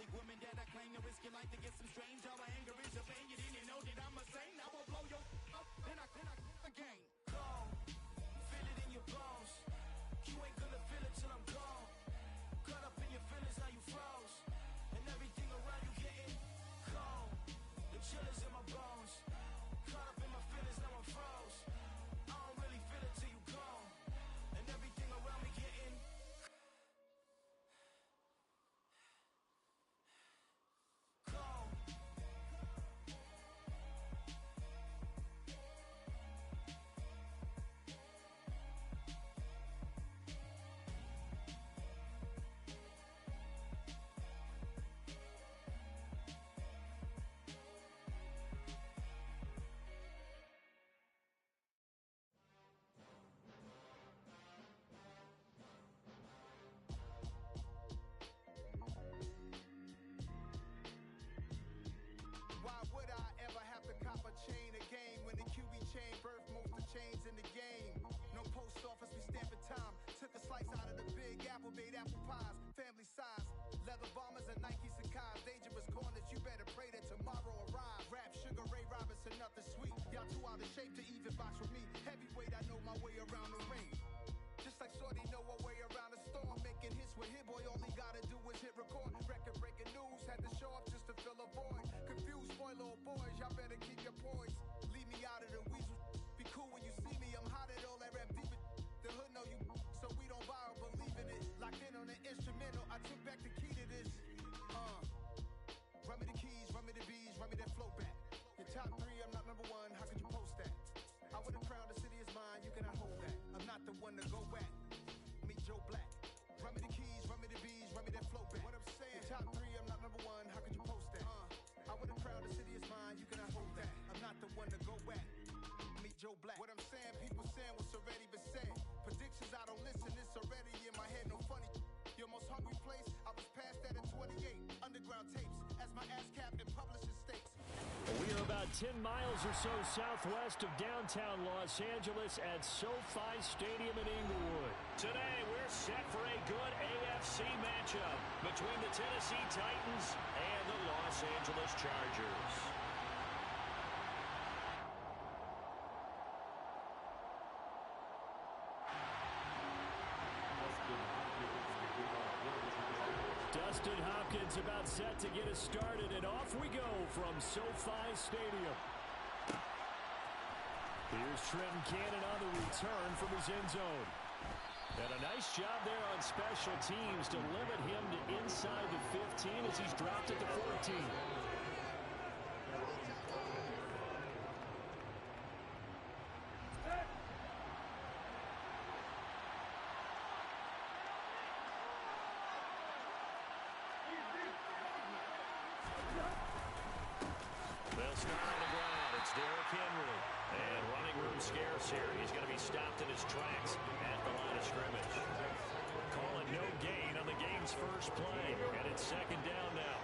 only women that I claim to risk your life to get some strange. All my anger is your pain. You didn't know that I'm a saint. I will blow your up, then I again. Gone, feel it in your bones. You ain't gonna feel it till I'm gone. Caught up in your feelings, now you froze. And everything around you getting cold. The chill is in my bones. Caught up in my feelings, now I'm froze. I don't really feel it till you gone. And everything around me getting cold. Why would I ever have to cop a chain again when the QB chain birthed most of the chains in the game? No post office, we stamping time. Took a slice out of the big apple, made apple pies, family size. Leather bombers and Nike Sakai's. Dangerous corners, you better pray that tomorrow arrives. Rap, Sugar Ray Robinson, nothing sweet. Y'all too out of shape to even box with me. Heavyweight, I know my way around the ring. Just like Shorty know her way around the storm. Making hits with Hit Boy, all he gotta do is hit record. Record breaking news, had to show up just to fill a void. Confused, spoiled little boys, y'all better keep your poise. Leave me out of the weasel. Be cool when you see me, I'm hot at all that rap deep. The hood know you, so we don't borrow, believe in it. Locked in on the instrumental, I took back the key to this. Run me the keys, run me the bees, run me that flow back. Your top three, I'm not number one, how could you post that? I would've crowned the city is mine, you cannot hold that. I'm not the one to go back. Meet Joe Black. Run me the keys, run me the bees, run me that flow back. What I'm saying, top three, I'm not number one, how could you post that? I would've crowned the city is mine, you cannot hold that. I'm not the one to go back. Meet Joe Black. What I'm saying, people saying what's already been said. Predictions, I don't listen, it's already in my head, no funny. Your most hungry place, I was past that at 28. Underground tapes, as my ass cap in publishing states. We are about 10 miles or so southwest of downtown Los Angeles at SoFi Stadium in Inglewood. Today, we're set for a good AFC matchup between the Tennessee Titans and the Los Angeles Chargers. Dustin Hopkins about set to get us started, and off we go from SoFi Stadium. Here's Trenton Cannon on the return from his end zone. And a nice job there on special teams to limit him to inside the 15 as he's dropped at the 14. They'll start on the ground. It's Derrick Henry. And running room scarce here. He's going to be stopped in his tracks at the line of scrimmage. Calling no gain on the game's first play. And it's second down now.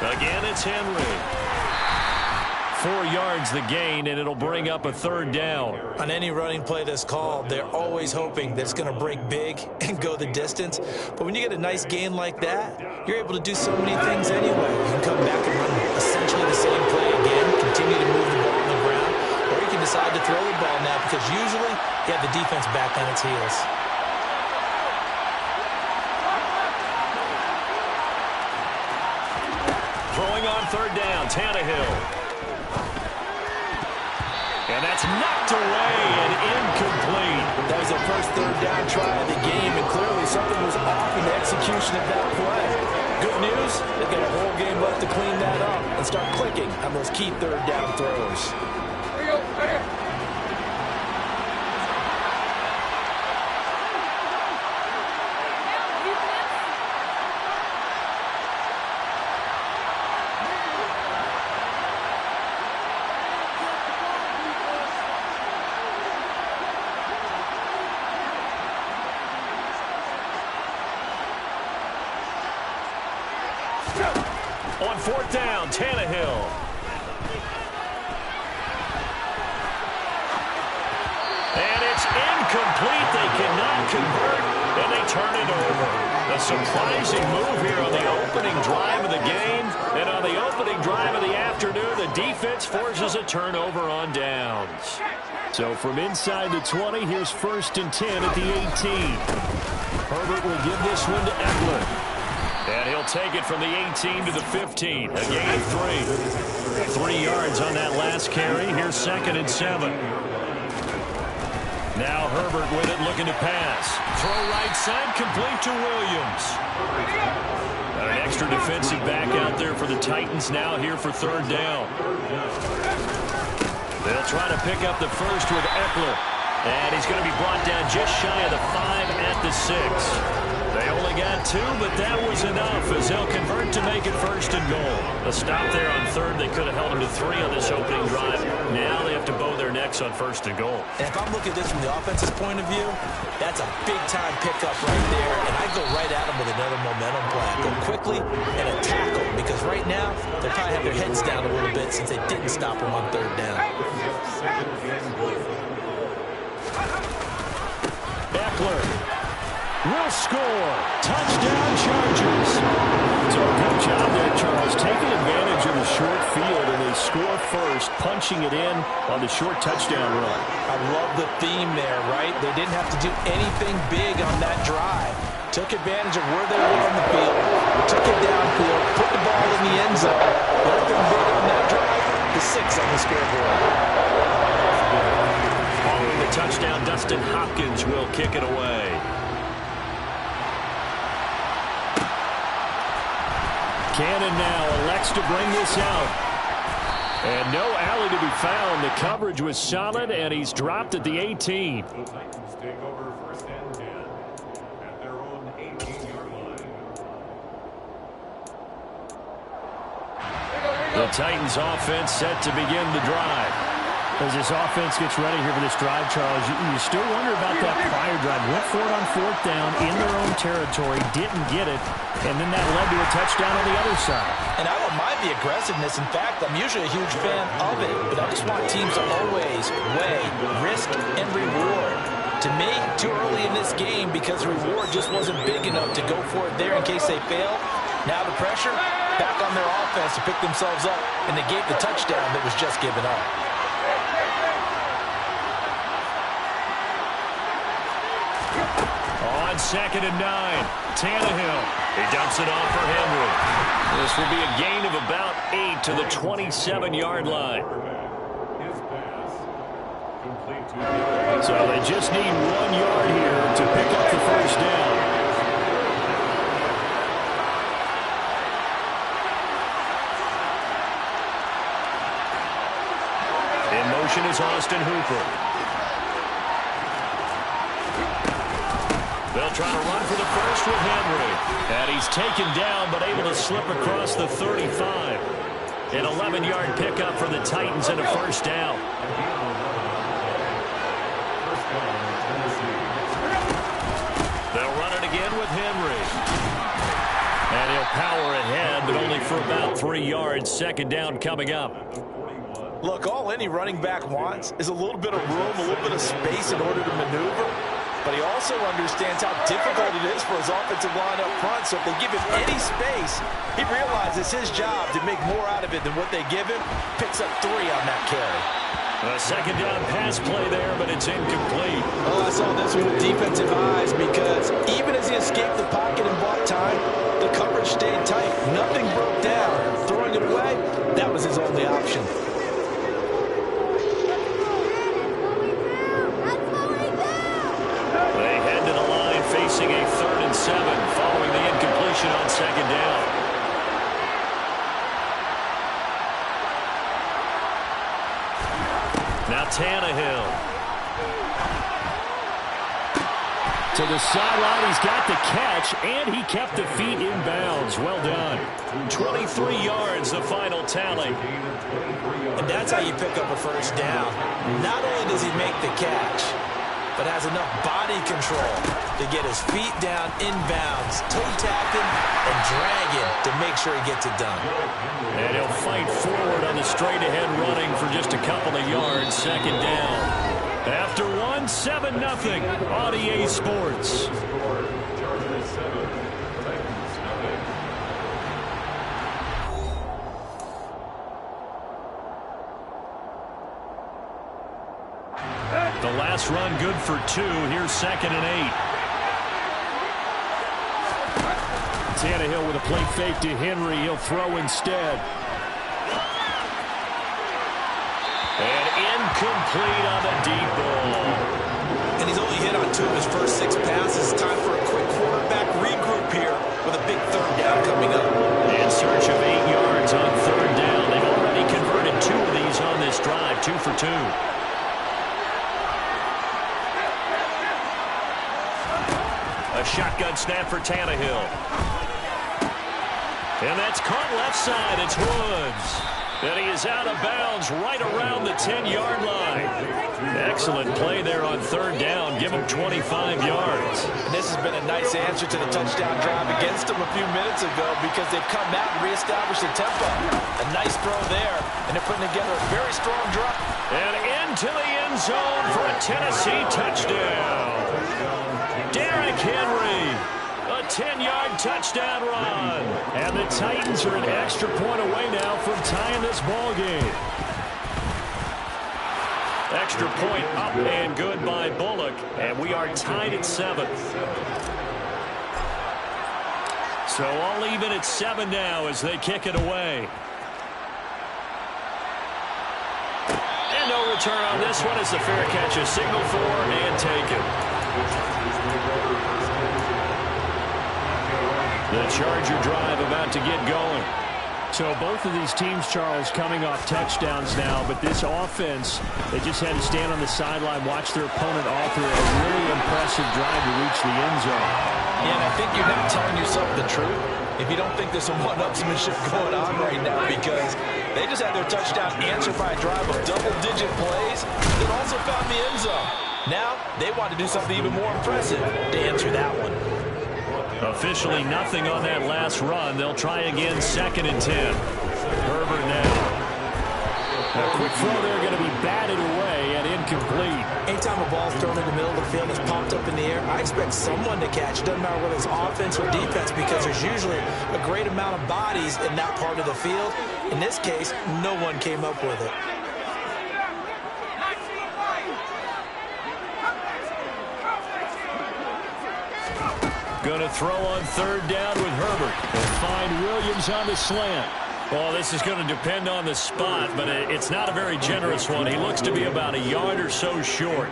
Again, it's Henry. 4 yards the gain, and it'll bring up a third down. On any running play that's called, they're always hoping that it's going to break big and go the distance. But when you get a nice gain like that, you're able to do so many things anyway. You can come back and run essentially the same play again, continue to move the ball on the ground, or you can decide to throw the ball now because usually you have the defense back on its heels. Throwing on third down, Tannehill. And that's knocked away and incomplete. That was the first third down try of the game, and clearly something was off in the execution of that play. Good news, they've got a whole game left to clean that up and start clicking on those key third down throws. On 4th down, Tannehill. And it's incomplete. They cannot convert, and they turn it over. A surprising move here on the opening drive of the game. And on the opening drive of the afternoon, the defense forces a turnover on downs. So from inside the 20, here's 1st and 10 at the 18. Herbert will give this one to Eckler. And he'll take it from the 18 to the 15. A gain of 3. 3 yards on that last carry. Here's 2nd and 7. Now Herbert with it, looking to pass. Throw right side, complete to Williams. An extra defensive back out there for the Titans now here for 3rd down. They'll try to pick up the first with Eckler. And he's going to be brought down just shy of the 5 at the 6. They only got 2, but that was enough as they'll convert to make it 1st and goal. A stop there on 3rd. They could have held him to 3 on this opening drive. Now they have to bow their necks on 1st and goal. And if I'm looking at this from the offense's point of view, that's a big-time pickup right there. And I go right at them with another momentum play. Go quickly and attack them because right now they probably have their heads down a little bit since they didn't stop them on 3rd down. Eckler will score. Touchdown, Chargers. So a good job there, Charles, taking advantage of the short field, and they score first, punching it in on the short touchdown run. I love the theme there, right? They didn't have to do anything big on that drive. Took advantage of where they were on the field, took it downfield, put the ball in the end zone. Nothing big on that drive. The 6 on the scoreboard. Following the touchdown, Dustin Hopkins will kick it away. Cannon now elects to bring this out. And no alley to be found. The coverage was solid, and he's dropped at the 18. The Titans take over 1st and 10 at their own 18-yard line. The Titans offense set to begin the drive. As this offense gets ready here for this drive, Charles, you still wonder about that prior drive. Went for it on 4th down in their own territory, didn't get it, and then that led to a touchdown on the other side. And I don't mind the aggressiveness. In fact, I'm usually a huge fan of it, but I just want teams to always weigh risk and reward. To me, too early in this game because the reward just wasn't big enough to go for it there in case they fail. Now the pressure back on their offense to pick themselves up, and they gave the touchdown that was just given up. On 2nd and 9, Tannehill. He dumps it off for Henry. This will be a gain of about 8 to the 27-yard line. So they just need 1 yard here to pick up the 1st down. In motion is Austin Hooper. They'll try to run for the first with Henry. And he's taken down, but able to slip across the 35. An 11-yard pickup for the Titans and a 1st down. They'll run it again with Henry. And he'll power ahead, but only for about 3 yards. 2nd down coming up. Look, all any running back wants is a little bit of room, a little bit of space in order to maneuver. But he also understands how difficult it is for his offensive line up front. So if they give him any space, he realizes his job to make more out of it than what they give him. Picks up 3 on that carry. A 2nd down pass play there, but it's incomplete. Oh, I saw this one with defensive eyes because even as he escaped the pocket and bought time, the coverage stayed tight. Nothing broke down. Throwing it away, that was his only option. Facing a 3rd and 7 following the incompletion on 2nd down. Now Tannehill. To the sideline, he's got the catch, and he kept the feet in bounds. Well done. 23 yards, the final tally. And that's how you pick up a 1st down. Not only does he make the catch, but has enough body control to get his feet down inbounds, toe tapping and dragging to make sure he gets it done. And he'll fight forward on the straight-ahead running for just a couple of yards. Second down. After 1, 7-0 on EA Sports. The last run good for 2. Here's 2nd and 8. Tannehill with a play fake to Henry. He'll throw instead. And incomplete on the deep ball. And he's only hit on 2 of his first 6 passes. Time for a quick quarterback regroup here with a big 3rd down coming up. In search of 8 yards on 3rd down. They've already converted 2 of these on this drive. 2 for 2. A shotgun snap for Tannehill. And that's caught left side. It's Woods. And he is out of bounds right around the 10-yard line. Excellent play there on 3rd down. Give him 25 yards. And this has been a nice answer to the touchdown drive against them a few minutes ago because they've come out and reestablished the tempo. A nice throw there, and they're putting together a very strong drive. And into the end zone for a Tennessee touchdown. Derrick Henry, a 10-yard touchdown run. And the Titans are an extra point away now from tying this ball game. Extra point up and good by Bullock. And we are tied at 7. So all even at 7 now as they kick it away. And no return on this one as the fair catch is signaled for and taken. The Charger drive about to get going. So both of these teams, Charles, coming off touchdowns now, but this offense, they just had to stand on the sideline, watch their opponent author a really impressive drive to reach the end zone. Yeah, and I think you're not telling yourself the truth if you don't think there's some one-upsmanship going on right now, because they just had their touchdown answered by a drive of double-digit plays that also found the end zone. Now, they want to do something even more impressive to answer that one. Officially nothing on that last run. They'll try again 2nd and 10. Herbert now. A quick throw there going to be batted away and incomplete. Anytime a ball's thrown in the middle of the field that's popped up in the air, I expect someone to catch. It doesn't matter whether it's offense or defense because there's usually a great amount of bodies in that part of the field. In this case, no one came up with it. Going to throw on 3rd down with Herbert. And find Williams on the slant. Well, this is going to depend on the spot, but it's not a very generous one. He looks to be about a yard or so short.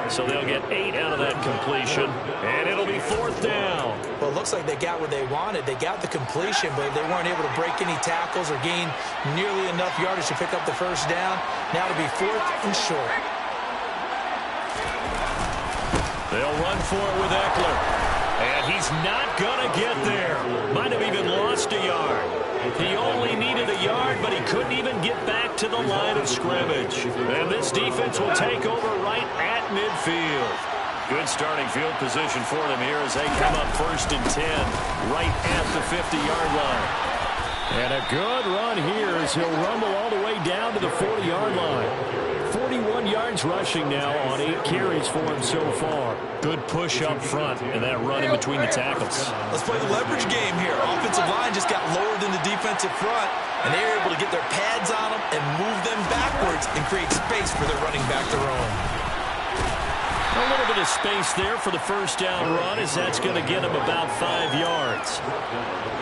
So they'll get 8 out of that completion, and it'll be 4th down. Well, it looks like they got what they wanted. They got the completion, but they weren't able to break any tackles or gain nearly enough yardage to pick up the 1st down. Now it'll be 4th and short. They'll run for it with Eckler. And he's not going to get there. Might have even lost a yard. He only needed a yard, but he couldn't even get back to the line of scrimmage. And this defense will take over right at midfield. Good starting field position for them here as they come up 1st and 10, right at the 50-yard line. And a good run here as he'll rumble all the way down to the 40-yard line. 41 yards rushing now on 8 carries for him so far. Good push up front and that run in between the tackles. Let's play the leverage game here. Offensive line just got lower than the defensive front, and they were able to get their pads on them and move them backwards and create space for their running back to roam. A little bit of space there for the 1st down run as that's going to get them about 5 yards.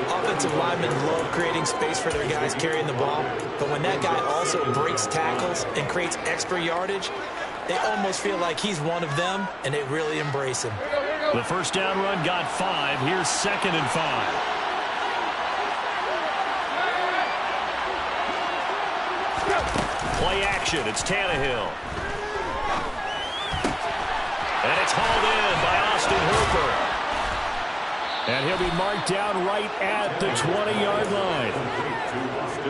Offensive linemen love creating space for their guys carrying the ball, but when that guy also breaks tackles and creates extra yardage, they almost feel like he's one of them, and they really embrace him. The 1st down run got 5. Here's 2nd and 5. Play action. It's Tannehill. And it's hauled in by Austin Hooper. And he'll be marked down right at the 20-yard line.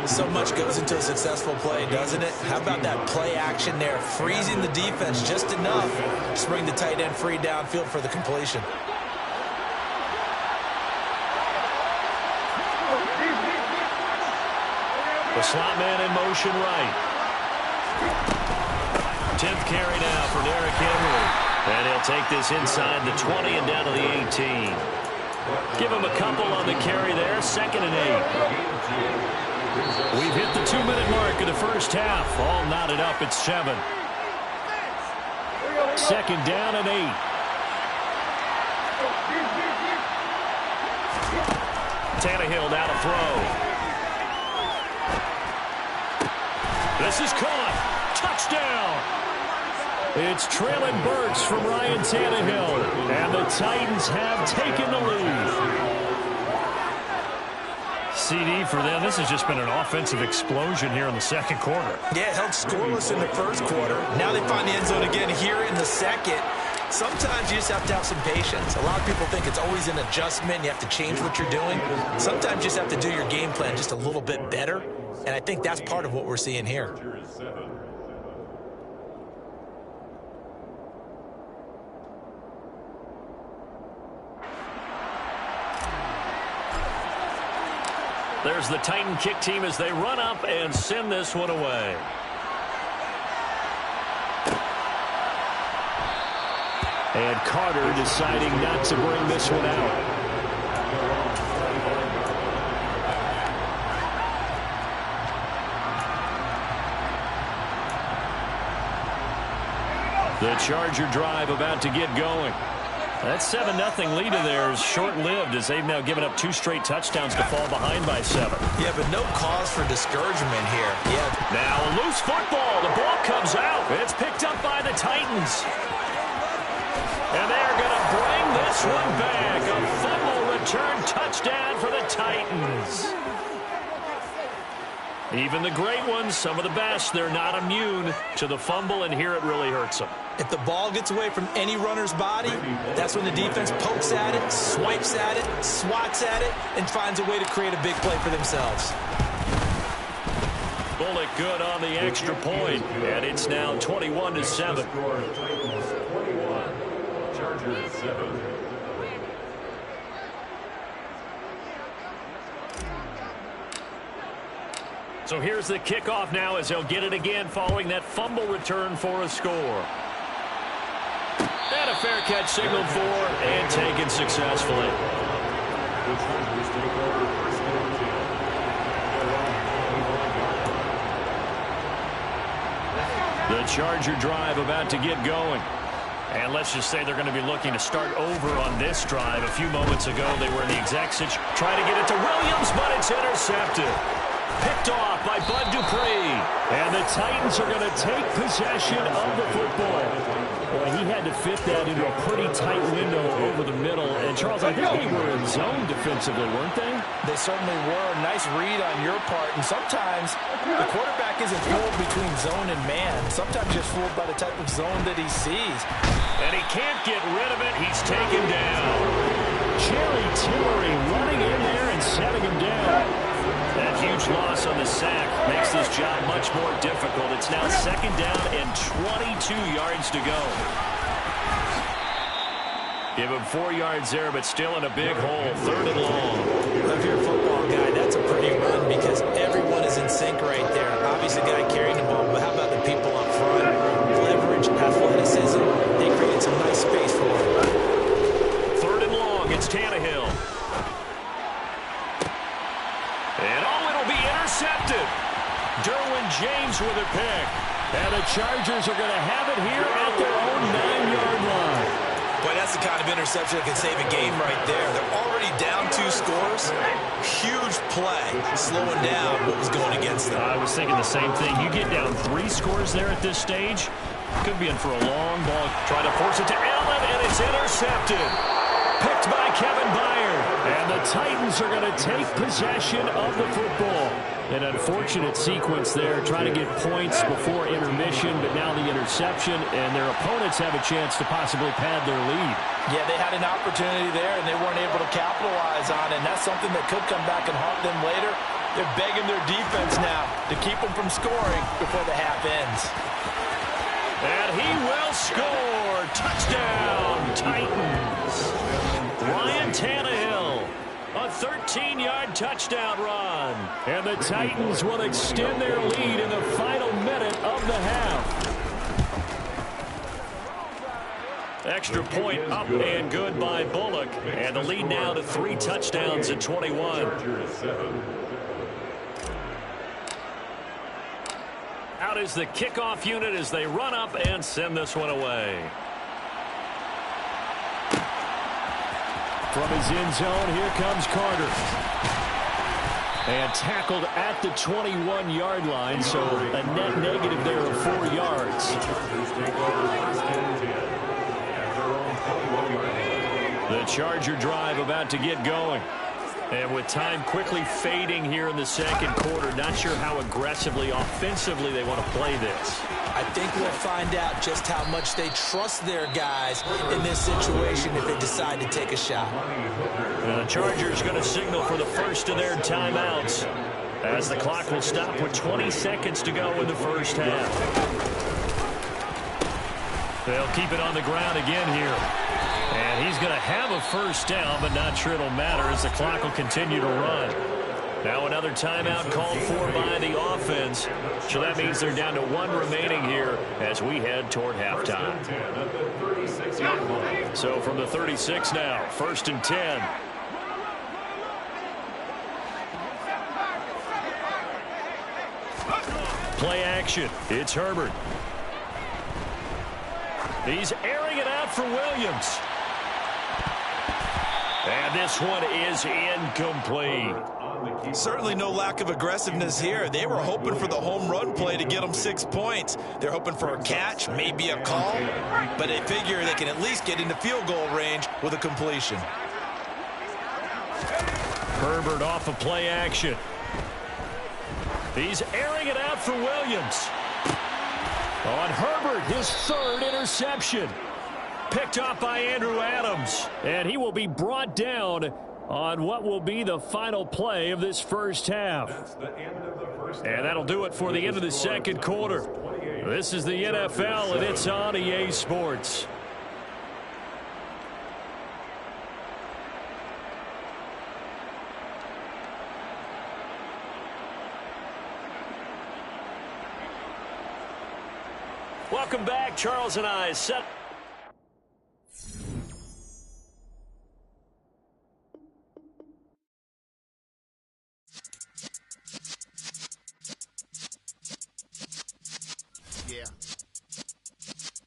So much goes into a successful play, doesn't it? How about that play action there? Freezing the defense just enough to bring the tight end free downfield for the completion. The slot man in motion right. 10th carry now for Derrick Henry. And he'll take this inside the 20 and down to the 18. Give him a couple on the carry there. 2nd and 8. We've hit the 2-minute mark of the first half. All knotted up at 7. 2nd down and 8. Tannehill now to throw. This is caught. Touchdown. It's Traylon Burks from Ryan Tannehill. And the Titans have taken the lead. CD for them. This has just been an offensive explosion here in the second quarter. Yeah, it held scoreless in the first quarter. Now they find the end zone again here in the second. Sometimes you just have to have some patience. A lot of people think it's always an adjustment. You have to change what you're doing. Sometimes you just have to do your game plan just a little bit better. And I think that's part of what we're seeing here. There's the Titan kick team as they run up and send this one away. And Carter deciding not to bring this one out. The Charger drive about to get going. That 7-0 lead of theirs short-lived as they've now given up 2 straight touchdowns to fall behind by 7. Yeah, but no cause for discouragement here. Yeah. Now a loose football. The ball comes out. It's picked up by the Titans. And they're going to bring this one back. A fumble return touchdown for the Titans. Even the great ones, some of the best, they're not immune to the fumble, and here it really hurts them. If the ball gets away from any runner's body, that's when the defense pokes at it, swipes at it, swats at it, and finds a way to create a big play for themselves. Bullock good on the extra point, and it's now 21-7. Chargers 7. So here's the kickoff now as they'll get it again following that fumble return for a score. And a fair catch signaled for and taken successfully. The Charger drive about to get going. And let's just say they're going to be looking to start over on this drive. A few moments ago, they were in the exact situation. Trying to get it to Williams, but it's intercepted. Picked off by Bud Dupree. And the Titans are going to take possession of the football. Boy, he had to fit that into a pretty tight window over the middle. And, Charles, I think they were in zone defensively, weren't they? They certainly were. Nice read on your part. And sometimes the quarterback isn't fooled between zone and man. Sometimes just fooled by the type of zone that he sees. And he can't get rid of it. He's taken down. Jerry Tillery running in there and setting him down. That huge loss on the sack makes this job much more difficult. It's now 2nd down and 22 yards to go. Give him 4 yards there, but still in a big hole. 3rd and long. If you're a football guy, that's a pretty run because everyone is in sync right there. Obviously, the guy carrying the ball, but how about the people up front? Leverage, athleticism, they created some nice space for him. 3rd and long, it's Tannehill. And it'll be intercepted. Derwin James with a pick. And the Chargers are going to have it here at their own 9-yard line. Boy, that's the kind of interception that can save a game right there. They're already down 2 scores. Huge play, slowing down what was going against them. I was thinking the same thing. You get down 3 scores there at this stage, could be in for a long ball. Try to force it to Allen, and it's intercepted. Picked by Kevin Byard. And the the Titans are going to take possession of the football. An unfortunate sequence there, trying to get points before intermission, but now the interception, and their opponents have a chance to possibly pad their lead. Yeah, they had an opportunity there, and they weren't able to capitalize on it, and that's something that could come back and haunt them later. They're begging their defense now to keep them from scoring before the half ends. And he will score. Touchdown, Titans. Ryan Tannehill, a 13-yard touchdown run. And the Titans will extend their lead in the final minute of the half. Extra point up and good by Bullock. And the lead now to 3 touchdowns at 21. Out is the kickoff unit as they run up and send this one away. From his end zone, here comes Carter. And tackled at the 21-yard line, so a net negative there of 4 yards. The Charger drive about to get going. And with time quickly fading here in the second quarter, not sure how aggressively, offensively they want to play this. I think we'll find out just how much they trust their guys in this situation if they decide to take a shot. The Chargers going to signal for the first of their timeouts as the clock will stop with 20 seconds to go in the first half. They'll keep it on the ground again here. And he's going to have a first down, but not sure it'll matter as the clock will continue to run. Now another timeout called for by the offense. So that means they're down to 1 remaining here as we head toward halftime. So from the 36 now, 1st and 10. Play action. It's Herbert. He's airing it out for Williams. And this one is incomplete. Certainly no lack of aggressiveness here. They were hoping for the home run play to get them 6 points. They're hoping for a catch, maybe a call, but they figure they can at least get into field goal range with a completion. Herbert off of play action. He's airing it out for Williams. On Herbert, his 3rd interception. Picked off by Andrew Adams. And he will be brought down on what will be the final play of this first half. And that'll do it for the end of the second quarter. This is the NFL, and it's on EA Sports. Welcome back. Charles and I set